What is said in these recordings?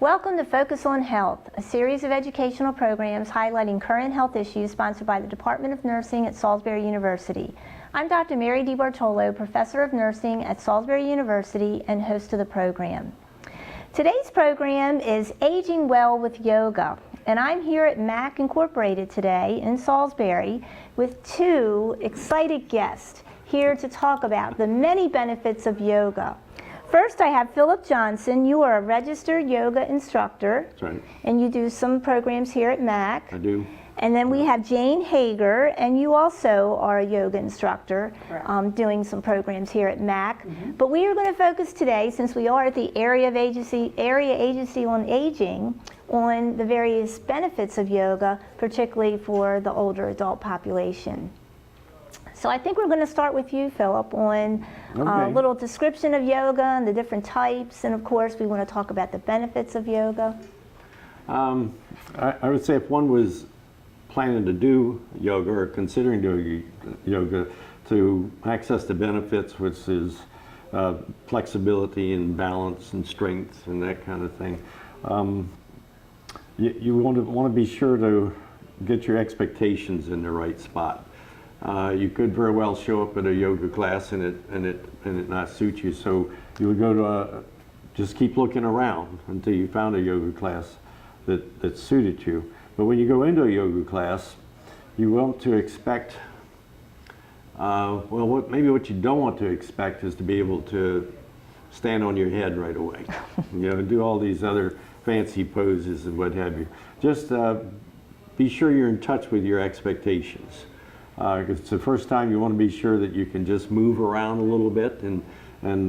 Welcome to Focus on Health, a series of educational programs highlighting current health issues sponsored by the Department of Nursing at Salisbury University. I'm Dr. Mary DiBartolo, Professor of Nursing at Salisbury University and host of the program. Today's program is Aging Well with Yoga, and I'm here at MAC Incorporated today in Salisbury with two excited guests here to talk about the many benefits of yoga. First, I have Phillip Johnson. You are a registered yoga instructor. That's right. And you do some programs here at MAC. I do. And then we have Jane Hager, and you also are a yoga instructor, doing some programs here at MAC. But we are going to focus today, since we are at the Area Agency on Aging, on the various benefits of yoga, particularly for the older adult population. So I think we're going to start with you, Phillip, on a little description of yoga and the different types, and of course we want to talk about the benefits of yoga. I would say if one was planning to do yoga or considering doing yoga, to access the benefits, which is flexibility and balance and strength and that kind of thing, you want to be sure to get your expectations in the right spot. You could very well show up at a yoga class and it not suit you, so you would go to just keep looking around until you found a yoga class that suited you. But when you go into a yoga class, you want to expect, maybe what you don't want to expect is to be able to stand on your head right away, do all these other fancy poses and what have you. Just be sure you're in touch with your expectations. Because it's the first time, you want to be sure that you can just move around a little bit. And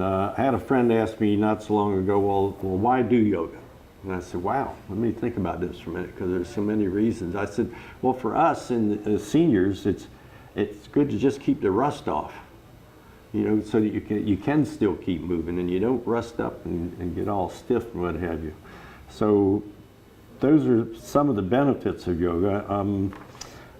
I had a friend ask me not so long ago, well, why do yoga? And I said, wow, let me think about this for a minute, because there's so many reasons. I said, well, for us as seniors, it's good to just keep the rust off, so that you can still keep moving and you don't rust up and get all stiff and what have you. So those are some of the benefits of yoga.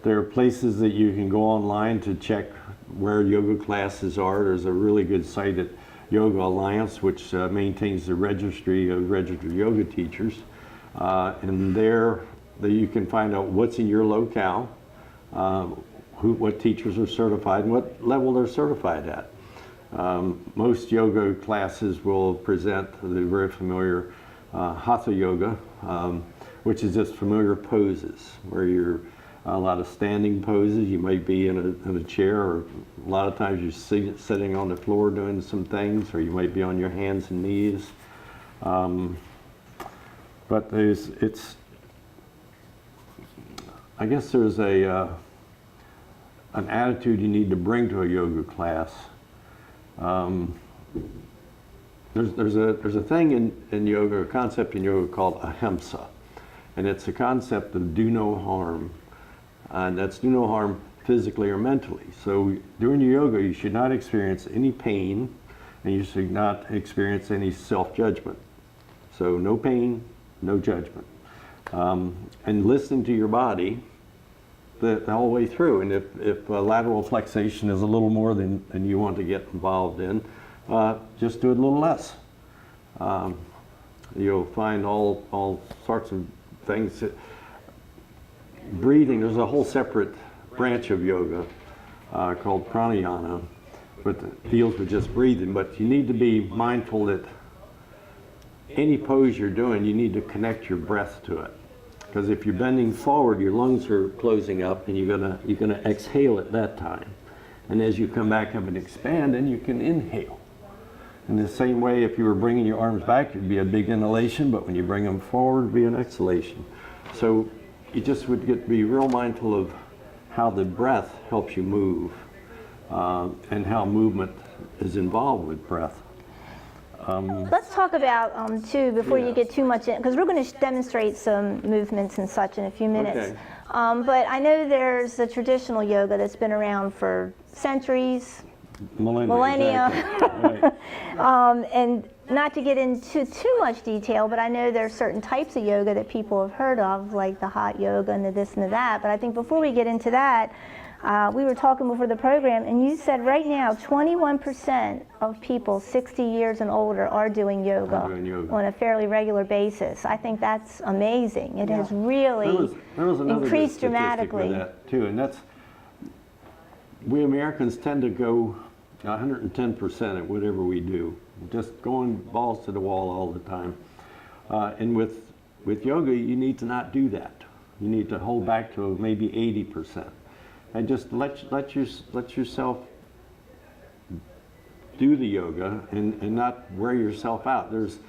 There are places that you can go online to check where yoga classes are. There's a really good site at Yoga Alliance, which maintains the registry of registered yoga teachers. And there you can find out what's in your locale, what teachers are certified, and what level they're certified at. Most yoga classes will present the very familiar Hatha Yoga, which is just familiar poses, where you're a lot of standing poses. You might be in a chair, or a lot of times you're sitting on the floor doing some things, or you might be on your hands and knees. But I guess there's an attitude you need to bring to a yoga class. There's a thing in yoga, a concept in yoga called ahimsa, and it's a concept of do no harm. And that's do no harm physically or mentally. So during your yoga, you should not experience any pain, and you should not experience any self-judgment. So no pain, no judgment. And listening to your body the whole way through. And if lateral flexation is a little more than you want to get involved in, just do it a little less. You'll find all sorts of things. Breathing, there's a whole separate branch of yoga called pranayama, that deals with just breathing. But you need to be mindful that any pose you're doing, you need to connect your breath to it. Because if you're bending forward, your lungs are closing up, and you're gonna exhale at that time. And as you come back up and expand, then you can inhale. In the same way, if you were bringing your arms back, it'd be a big inhalation, but when you bring them forward, it'd be an exhalation. So you just would be real mindful of how the breath helps you move, and how movement is involved with breath. Let's talk about, too, before you get too much in, because we're going to demonstrate some movements and such in a few minutes. Okay. But I know there's the traditional yoga that's been around for centuries, millennia. Exactly. Right. And not to get into too much detail, but I know there are certain types of yoga that people have heard of, like the hot yoga and the this and the that. But I think before we get into that, We were talking before the program, and you said right now 21% of people 60 years and older are doing yoga, on a fairly regular basis. I think that's amazing. It has really there was another increased statistic dramatically. with that too, and that's we Americans tend to go 110% at whatever we do, just going balls to the wall all the time. And with yoga, you need to not do that. You need to hold back to maybe 80%, and just let yourself do the yoga and not wear yourself out. There's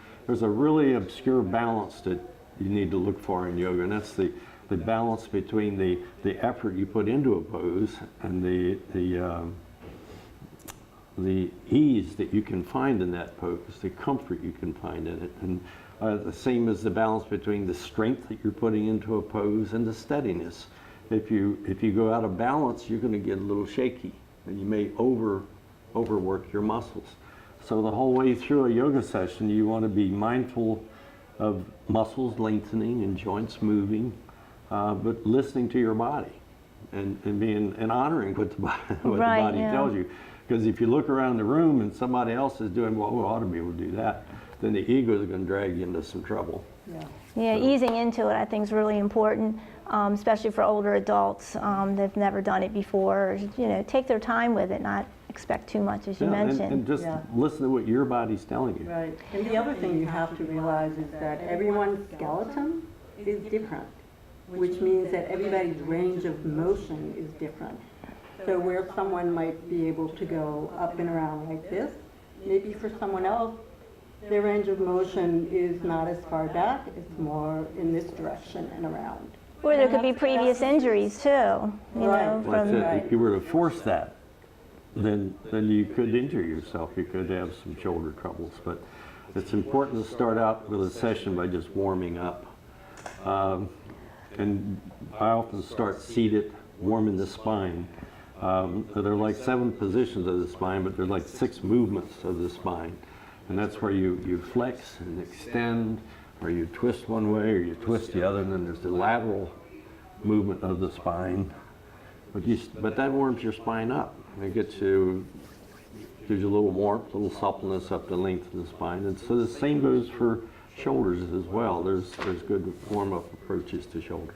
a really obscure balance that you need to look for in yoga, and that's the balance between the effort you put into a pose and the ease that you can find in that pose, the comfort you can find in it, and the same as the balance between the strength that you're putting into a pose and the steadiness. If you go out of balance, you're going to get a little shaky, and you may overwork your muscles. So the whole way through a yoga session, you want to be mindful of muscles lengthening and joints moving, but listening to your body and honoring what the body tells you. Because if you look around the room and somebody else is doing, well, we ought to be able to do that, then the ego is going to drag you into some trouble. Yeah, easing into it I think is really important, especially for older adults. They've never done it before. Take their time with it, not expect too much, as you mentioned. And just listen to what your body's telling you. Right. And the other thing you have to realize is that everyone's skeleton is different, which means that everybody's range of motion is different. So where someone might be able to go up and around like this, maybe for someone else, their range of motion is not as far back, it's more in this direction and around. Or there could be previous injuries too, If you were to force that, then you could injure yourself. You could have some shoulder troubles. But it's important to start out with a session by just warming up. And I often start seated, warming the spine. There are like 7 positions of the spine, but there are like 6 movements of the spine. And that's where you flex and extend, or you twist one way or you twist the other, and then there's the lateral movement of the spine. But that warms your spine up. It gives you a little warmth, a little suppleness up the length of the spine. And so the same goes for shoulders as well. There's good warm-up approaches to shoulders.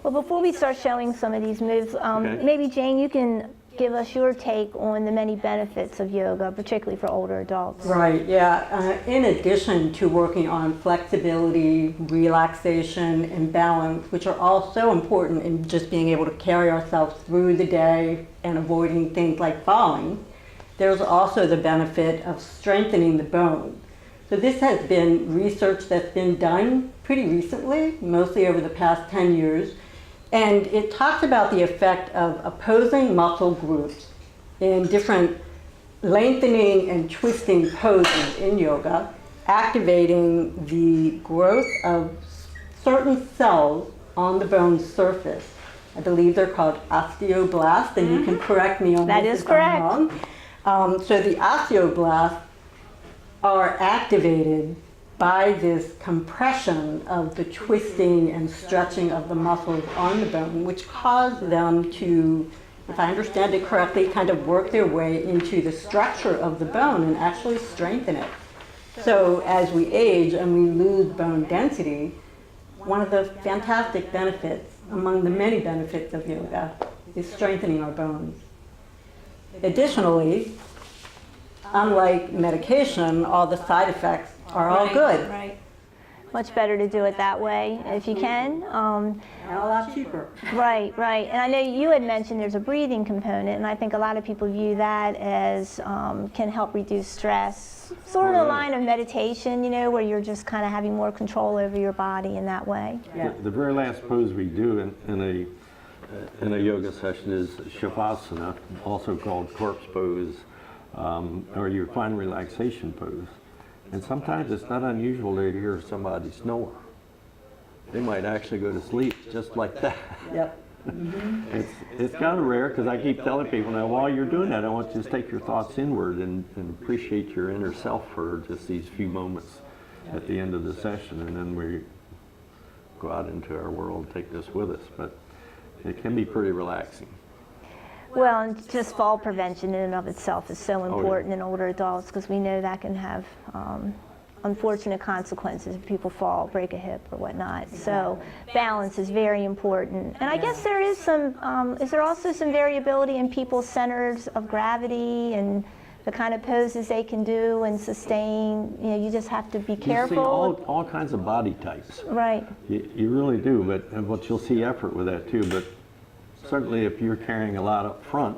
Well, before we start showing some of these moves, maybe Jane, you can give us your take on the many benefits of yoga, particularly for older adults. Right, yeah. In addition to working on flexibility, relaxation, and balance, which are all so important in just being able to carry ourselves through the day and avoiding things like falling, there's also the benefit of strengthening the bones. So this has been research that's been done pretty recently, mostly over the past 10 years. And it talks about the effect of opposing muscle groups in different lengthening and twisting poses in yoga, activating the growth of certain cells on the bone surface. I believe they're called osteoblasts, and you can correct me on that this is if correct. I'm wrong. So the osteoblasts are activated by this compression of the twisting and stretching of the muscles on the bone, which cause them to, if I understand it correctly, kind of work their way into the structure of the bone and actually strengthen it. So as we age and we lose bone density, one of the fantastic benefits, among the many benefits of yoga, is strengthening our bones. Additionally, unlike medication, all the side effects are all good. Right. Much better to do it that way if you can. And a lot cheaper. Right. And I know you had mentioned there's a breathing component, and I think a lot of people view that as can help reduce stress. Sort of the line of meditation, where you're just kind of having more control over your body in that way. Yeah. The very last pose we do in a yoga session is Shavasana, also called corpse pose, or your fine relaxation pose. And sometimes it's not unusual to hear somebody snore. They might actually go to sleep just like that. Yep. It's kind of rare, because I keep telling people now, while you're doing that, I want you to take your thoughts inward and appreciate your inner self for just these few moments at the end of the session, and then we go out into our world and take this with us. But it can be pretty relaxing. Well, and just fall prevention in and of itself is so important in older adults, because we know that can have unfortunate consequences if people fall, break a hip or whatnot. So balance is very important. And I guess there is is there also some variability in people's centers of gravity and the kind of poses they can do and sustain? You know, you just have to be careful. You see all kinds of body types. Right. You really do, but you'll see effort with that too. But certainly if you're carrying a lot up front,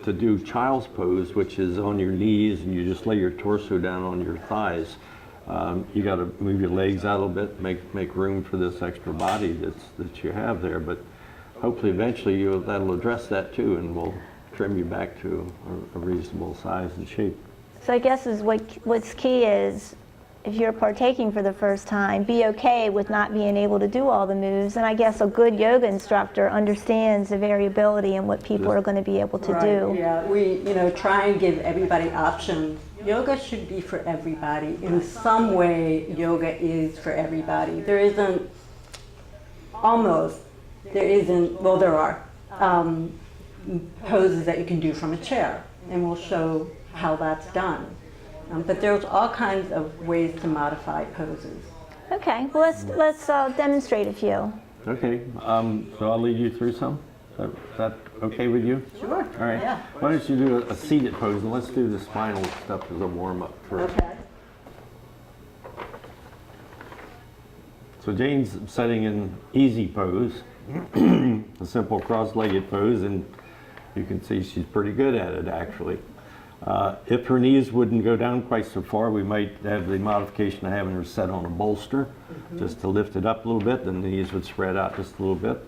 to do child's pose, which is on your knees and you just lay your torso down on your thighs, you got to move your legs out a little bit, make room for this extra body that you have there. But hopefully eventually that'll address that too, and we'll trim you back to a reasonable size and shape. So I guess what's key is, if you're partaking for the first time, be okay with not being able to do all the moves. And I guess a good yoga instructor understands the variability and what people are going to be able to do. Yeah, we try and give everybody options. Yoga should be for everybody. In some way, yoga is for everybody. There isn't, well, there are poses that you can do from a chair, and we'll show how that's done. But there's all kinds of ways to modify poses. Okay, well let's demonstrate a few. Okay, so I'll lead you through some. Is that okay with you? Sure. All right. Yeah. Why don't you do a seated pose, and let's do the spinal stuff as a warm-up first. Okay. So Jane's setting in easy pose, a simple cross-legged pose, and you can see she's pretty good at it actually. If her knees wouldn't go down quite so far, we might have the modification of having her set on a bolster, just to lift it up a little bit. Then the knees would spread out just a little bit.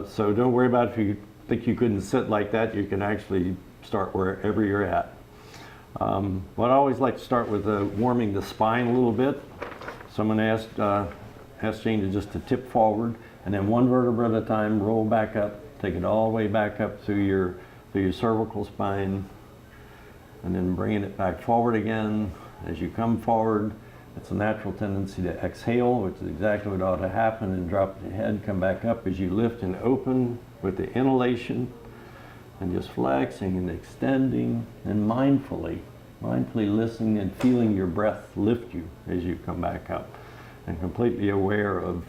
So don't worry about if you think you couldn't sit like that. You can actually start wherever you're at. What I always like to start with warming the spine a little bit. So I'm going to ask Jane to tip forward, and then one vertebra at a time, roll back up, take it all the way back up through your cervical spine, and then bringing it back forward again. As you come forward, it's a natural tendency to exhale, which is exactly what ought to happen, and drop the head, come back up as you lift and open with the inhalation, and just flexing and extending, and mindfully listening and feeling your breath lift you as you come back up, and completely aware of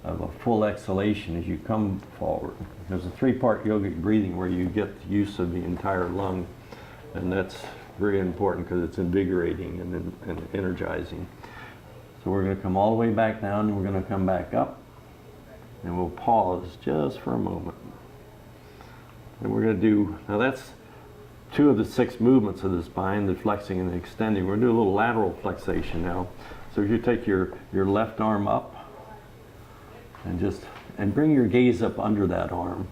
a full exhalation as you come forward. There's a three-part yogic breathing where you get the use of the entire lung, and that's very important because it's invigorating and energizing. So we're going to come all the way back down, and we're going to come back up, and we'll pause just for a moment. And we're going to do, now that's 2 of the 6 movements of the spine, the flexing and the extending. We're going to do a little lateral flexation now. So if you take your left arm up, and bring your gaze up under that arm,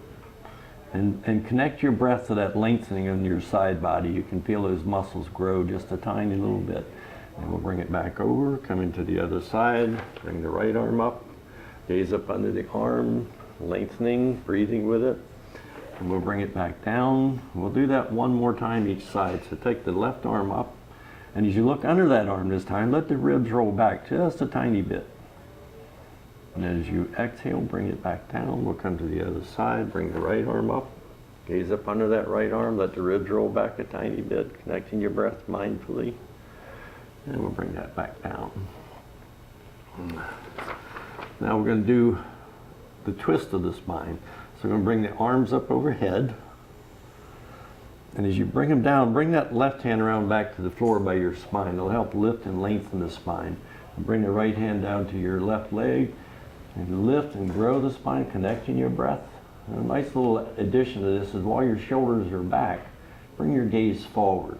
and connect your breath to that lengthening in your side body. You can feel those muscles grow just a tiny little bit. And we'll bring it back over, come into the other side, bring the right arm up, gaze up under the arm, lengthening, breathing with it. And we'll bring it back down. We'll do that one more time each side. So take the left arm up, and as you look under that arm this time, let the ribs roll back just a tiny bit. And as you exhale, bring it back down. We'll come to the other side, bring the right arm up, gaze up under that right arm, let the ribs roll back a tiny bit, connecting your breath mindfully. And we'll bring that back down. Now we're going to do the twist of the spine. So we're going to bring the arms up overhead. And as you bring them down, bring that left hand around back to the floor by your spine. It'll help lift and lengthen the spine. And bring the right hand down to your left leg, and lift and grow the spine, connecting your breath. And a nice little addition to this is while your shoulders are back, bring your gaze forward.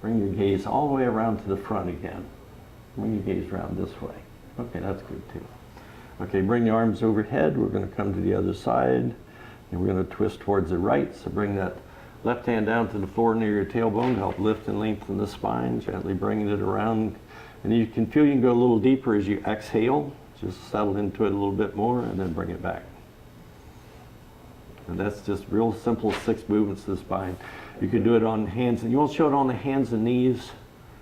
Bring your gaze all the way around to the front again. Bring your gaze around this way. Okay, that's good too. Okay, bring the arms overhead. We're going to come to the other side, and we're going to twist towards the right. So bring that left hand down to the floor near your tailbone to help lift and lengthen the spine, gently bringing it around. And you can feel you can go a little deeper as you exhale. Just settle into it a little bit more, and then bring it back. And that's just real simple 6 movements to the spine. You can do it on hands, and you want to show it on the hands and knees.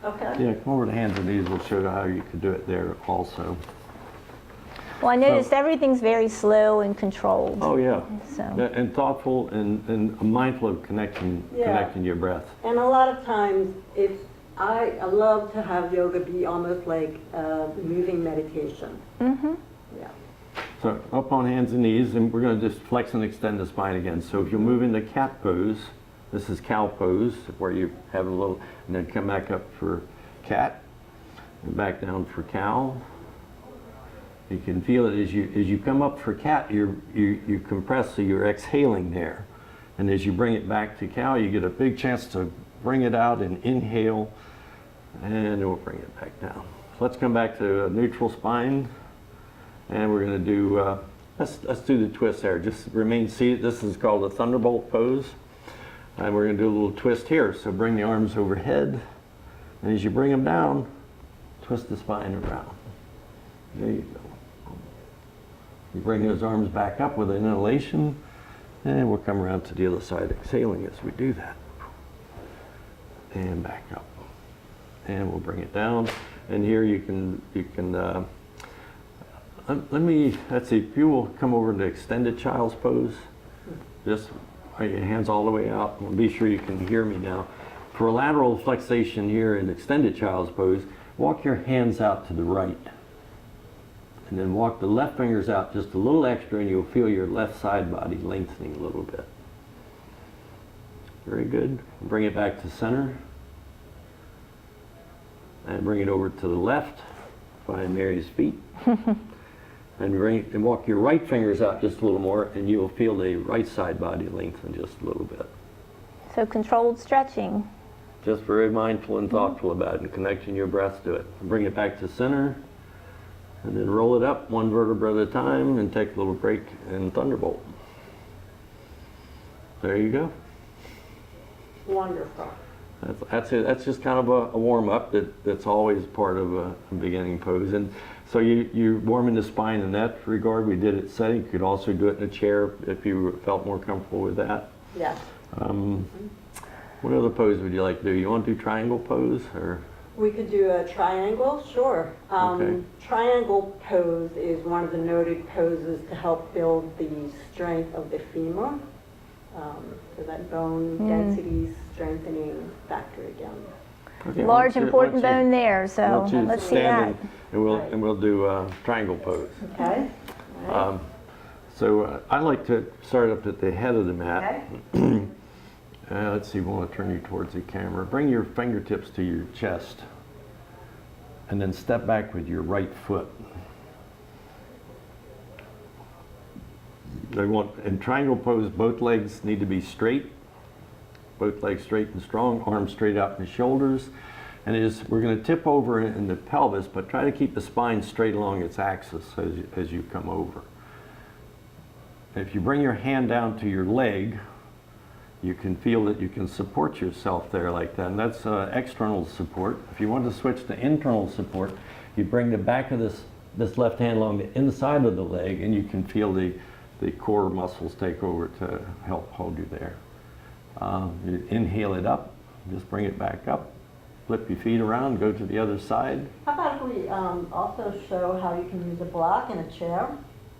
Okay. Yeah, come over to hands and knees. We'll show you how you could do it there also. Well, I noticed everything's very slow and controlled. Oh, yeah. So. And thoughtful and mindful of connecting your breath. And a lot of times, I love to have yoga be almost like a moving meditation. Mm-hmm. Yeah. So up on hands and knees, and we're going to just flex and extend the spine again. So if you move into cat pose, this is cow pose, where you have a little, and then come back up for cat, and back down for cow. You can feel it as you come up for cat, you compress, so you're exhaling there. And as you bring it back to cow, you get a big chance to bring it out and inhale, and we'll bring it back down. So let's come back to a neutral spine, and we're going to do, let's do the twist there. Just remain seated. This is called a thunderbolt pose. And we're going to do a little twist here. So bring the arms overhead, and as you bring them down, twist the spine around. There you go. You bring those arms back up with an inhalation, and we'll come around to the other side, exhaling as we do that. And back up. And we'll bring it down. And here you can let's see, if you will come over to extended child's pose. Just your hands all the way out. We'll be sure you can hear me now. For lateral flexation here in extended child's pose, walk your hands out to the right. And then walk the left fingers out just a little extra, and you'll feel your left side body lengthening a little bit. Very good. Bring it back to center. And bring it over to the left. Find Mary's feet. And walk your right fingers out just a little more, and you'll feel the right side body lengthen just a little bit. So controlled stretching. Just very mindful and thoughtful about it, and connecting your breath to it. Bring it back to center, and then roll it up one vertebra at a time, and take a little break and thunderbolt. There you go. Wonderful. That's it. That's just kind of a warm-up that's always part of a beginning pose. And so you're warming the spine in that regard. We did it sitting. You could also do it in a chair if you felt more comfortable with that. Yeah. What other pose would you like to do? You want to do triangle pose, or? We could do a triangle, sure. Okay. Triangle pose is one of the noted poses to help build the strength of the femur. So that bone density strengthening factor again. Okay, Large important bone there, so let's let's see stand that. and we'll do triangle pose. Okay. All right. So I like to start up at the head of the mat. Okay. Let's see, we want to turn you towards the camera. Bring your fingertips to your chest, and then step back with your right foot. In triangle pose, both legs need to be straight. Both legs straight and strong, arms straight out in the shoulders. And we're going to tip over in the pelvis, but try to keep the spine straight along its axis as you come over. If you bring your hand down to your leg, you can feel that you can support yourself there like that. And that's external support. If you want to switch to internal support, you bring the back of this left hand along the inside of the leg, and you can feel the core muscles take over to help hold you there. You inhale it up, just bring it back up, flip your feet around, go to the other side. How about if we also show how you can use a block in a chair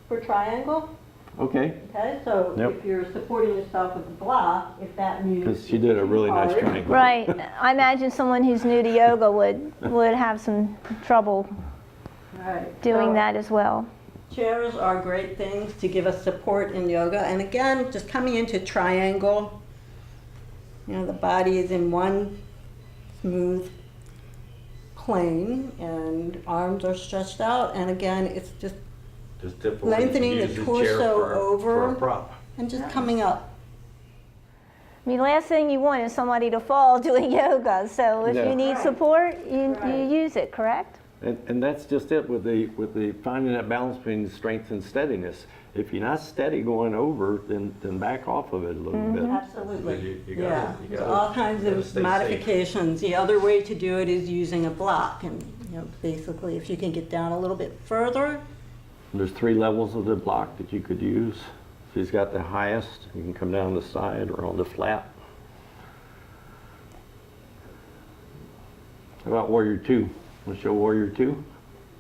for triangle? Okay. Okay, so Yep. if you're supporting yourself with a block, if that means... Because she did a really nice triangle. Right. I imagine someone who's new to yoga would have some trouble Right. doing So that as well. Chairs are great things to give us support in yoga. And again, just coming into triangle, the body is in one smooth plane and arms are stretched out. And again, it's just tip over. lengthening the torso over for a prop. and just coming up. I mean, last thing you want is somebody to fall doing yoga. So if Yeah. you need support, you use it, correct? And that's just it with the finding that balance between strength and steadiness. If you're not steady going over, then back off of it a little bit. Absolutely. You Yeah, gotta there's all kinds gotta of stay safe. modifications. The other way to do it is using a block. And basically, if you can get down a little bit further. There's 3 levels of the block that you could use. If he's got the highest, you can come down the side or on the flat. How about Warrior 2? Want to show Warrior 2?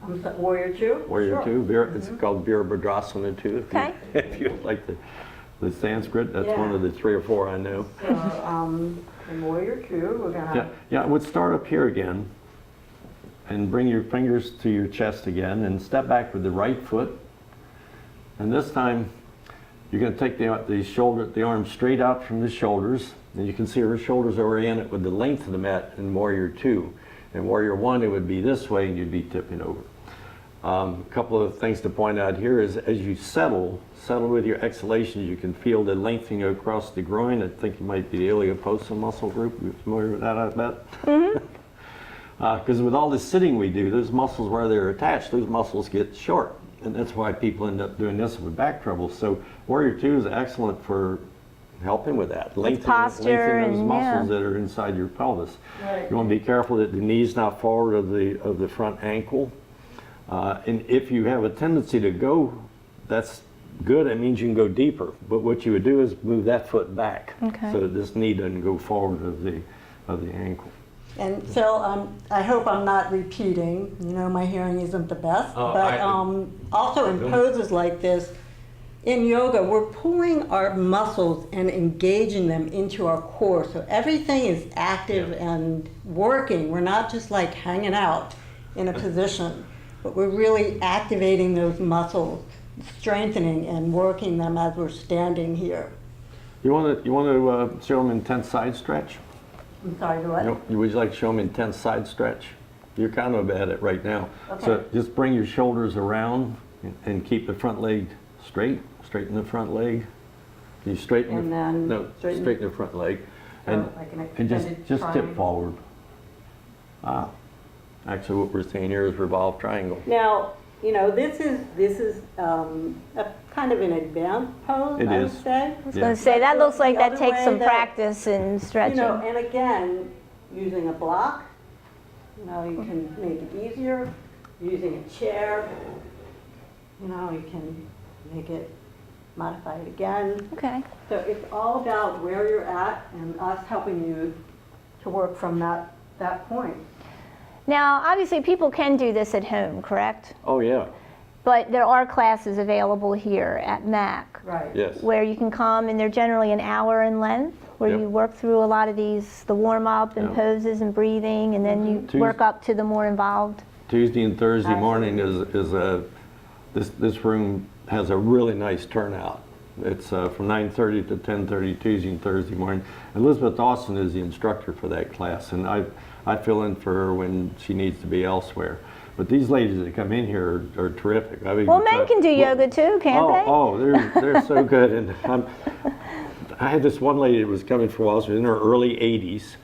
Warrior two? Warrior Sure. two. It's called Virabhadrasana two. Okay. If you like the Sanskrit, that's one of the 3 or 4 I know. So, in Warrior two, we're gonna. Yeah, I would start up here again and bring your fingers to your chest again and step back with the right foot. And this time you're going to take the arm straight out from the shoulders. And you can see her shoulders are oriented with the length of the mat in Warrior 2. In Warrior 1 it would be this way and you'd be tipping over. A couple of things to point out here is as you settle with your exhalations, you can feel the lengthening across the groin. I think it might be the iliopsoas muscle group. You're familiar with that, I bet? Because with all the sitting we do, those muscles where they're attached, those muscles get short. And that's why people end up doing this with back trouble. So Warrior 2 is excellent for helping with that. Lengthening those muscles that are inside your pelvis. Right. You want to be careful that the knee's not forward of the front ankle. And if you have a tendency to go, that's good. It means you can go deeper. But what you would do is move that foot back so that this knee doesn't go forward of the ankle. And Phil, I hope I'm not repeating. You know, my hearing isn't the best. But also in poses like this, in yoga, we're pulling our muscles and engaging them into our core. So everything is active and working. We're not just like hanging out in a position, but we're really activating those muscles, strengthening and working them as we're standing here. You want to show them intense side stretch? I'm sorry, what? Would you like to show them intense side stretch? You're kind of at it right now. Okay. So just bring your shoulders around and keep the front leg straight. Straighten the front leg. You straighten straighten the front leg. And, and just tip forward. Actually what we're seeing here is revolved triangle. Now, you know, this is a kind of an advanced pose, It I is. would say. I was going to say, that looks like The that other takes way some that- practice and stretching. You know, and again, using a block, you know, you can make it easier. Using a chair, you know, you can make it, modify it again. Okay. So it's all about where you're at and us helping you to work from that point. Now, obviously, people can do this at home, correct? Oh yeah. But there are classes available here at MAC Right. Yes. where you can come, and they're generally an hour in length, where Yep. you work through a lot of these, the warm-up and Yep. poses and breathing, and then you Tues- work up to the more involved. Tuesday and Thursday morning this room has a really nice turnout. It's from 9:30 to 10:30 Tuesday and Thursday morning. Elizabeth Austin is the instructor for that class, and I fill in for her when she needs to be elsewhere. But these ladies that come in here are terrific. I mean, Well, men can do yoga too, can't they? Oh, they're so good. And I had this one lady that was coming for a while. She was in her early 80s,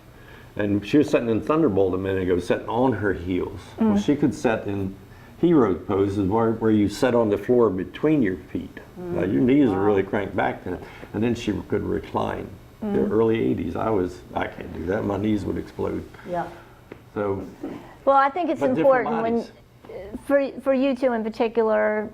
and she was sitting in Thunderbolt a minute ago, sitting on her heels. Well, she could sit in hero poses where you sit on the floor between your feet. Your knees are really cranked back then, and then she could recline. The early 80s, I can't do that. My knees would explode. Yeah. So, Well, I think it's but different important bodies. for you two in particular,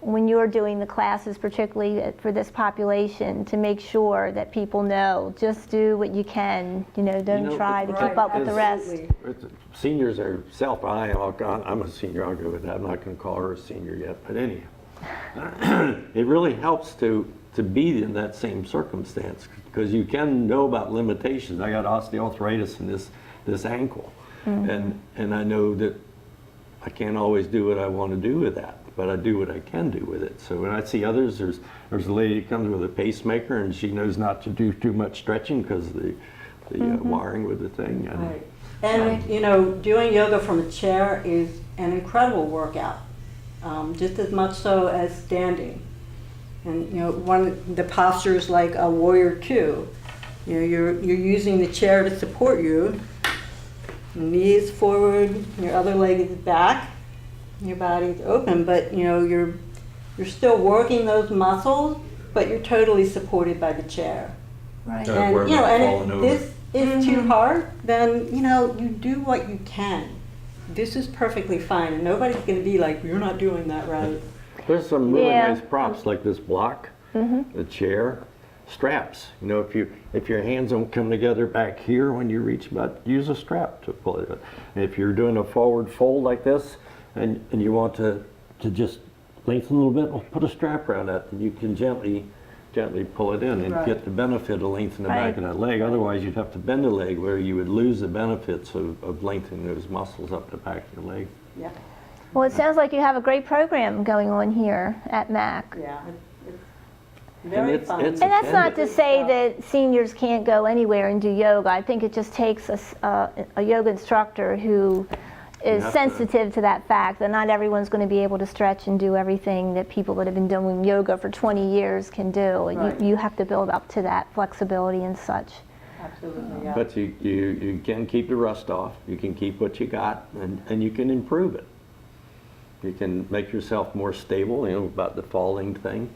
when you're doing the classes, particularly for this population, to make sure that people know, just do what you can. You know, don't try to keep up with the rest. Absolutely. Seniors are I'm a senior, I'll go with that. I'm not going to call her a senior yet, but anyhow. It really helps to be in that same circumstance, because you can know about limitations. I got osteoarthritis in this ankle, and I know that I can't always do what I want to do with that, but I do what I can do with it. So when I see others, there's a lady that comes with a pacemaker, and she knows not to do too much stretching because of the wiring with the thing. Right. And you know, doing yoga from a chair is an incredible workout, just as much so as standing. And you know, one of the postures like a warrior two, you know, you're using the chair to support you. Knees forward, your other leg is back, your body's open, but you know, you're still working those muscles, but you're totally supported by the chair. Right. And you know, and if this is too hard, then you know, you do what you can. This is perfectly fine, and nobody's going to be like, "You're not doing that right." There's some really nice props like this block, the chair, straps. You know, if your hands don't come together back here when you reach, but use a strap to pull it. And if you're doing a forward fold like this, and you want to just lengthen a little bit, well, put a strap around that, and you can gently pull it in and Right. get the benefit of lengthening the back of that leg. Otherwise, you'd have to bend the leg where you would lose the benefits of lengthening those muscles up the back of your leg. Yeah, Well, it sounds like you have a great program going on here at MAC. yeah. It's very it's- fun. it's And that's not to Attended. say that seniors can't go anywhere and do yoga. I think it just takes a yoga instructor who is have to- sensitive to that fact that not everyone's going to be able to stretch and do everything that people that have been doing yoga for 20 years can do. Right. You have to build up to that flexibility and such. Absolutely, yeah. But you can keep the rust off, you can keep what you got, and you can improve it. You can make yourself more stable, you know, about the falling thing.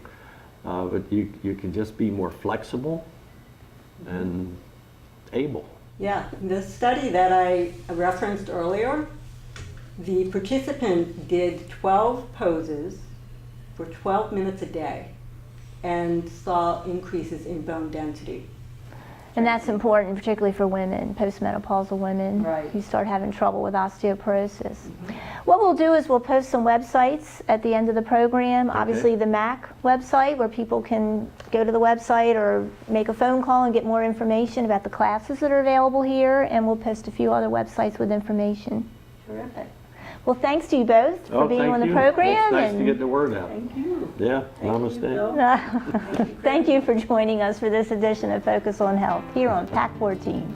But you can just be more flexible and able. Yeah, the study that I referenced earlier, the participant did 12 poses for 12 minutes a day and saw increases in bone density. And that's important, particularly for women, postmenopausal women Right. who start having trouble with osteoporosis. What we'll do is we'll post some websites at the end of the program. Obviously, the MAC website, where people can go to the website or make a phone call and get more information about the classes that are available here. And we'll post a few other websites with information. Terrific. Well, thanks to you both for being thank on the you. program. It's nice to and get the word out. Thank you. Yeah, Thank you, namaste. Phil. Thank you for joining us for this edition of Focus on Health here on PAC 14.